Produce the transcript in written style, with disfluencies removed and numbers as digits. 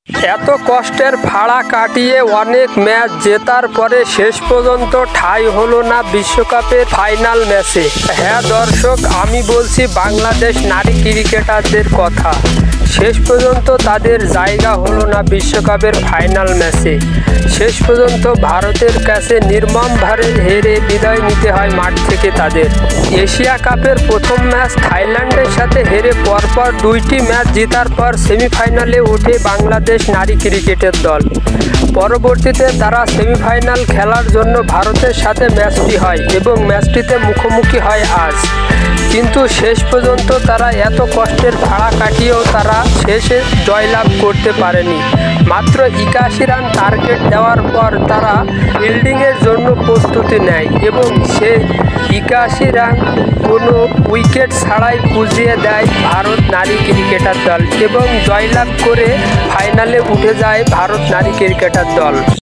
এত কষ্টের ফাড়া কাটিয়ে অনেক ম্যাচ জেতার পরে শেষ পর্যন্ত ঠাঁই হলো না বিশ্বকাপের ফাইনাল ম্যাচে। হ্যাঁ দর্শক, আমি বলছি বাংলাদেশ নারী ক্রিকেটারদের কথা। শেষ পর্যন্ত তাদের জায়গা হলো না বিশ্বকাপের ফাইনাল ম্যাচে। শেষ পর্যন্ত ভারতের কাছে নির্মমভাবে হেরে বিদায় নিতে হয় মাঠ থেকে তাদের। এশিয়া কাপের প্রথম ম্যাচ থাইল্যান্ডের সাথে হেরে পরপর দুইটি ম্যাচ জেতার পর সেমিফাইনালে ওঠে বাংলাদেশ নারী ক্রিকেটের দল। পরবর্তীতে তারা সেমিফাইনাল খেলার জন্য ভারতের সাথে ম্যাচটি হয় এবং ম্যাচটিতে মুখোমুখি হয় আজ। কিন্তু শেষ পর্যন্ত তারা এত কষ্টের ভাড়া কাটিয়েও তারা শেষে জয়লাভ করতে পারেনি। মাত্র 81 রান টার্গেট দেওয়ার পর তারা ফিল্ডিংয়ের জন্য প্রস্তুতি নেয় এবং সে 81 রান কোনো উইকেট ছাড়াই পুজিয়ে দেয় ভারত নারী ক্রিকেটার দল এবং জয়লাভ করে ফাইনালে উঠে যায় ভারত নারী ক্রিকেটার দল।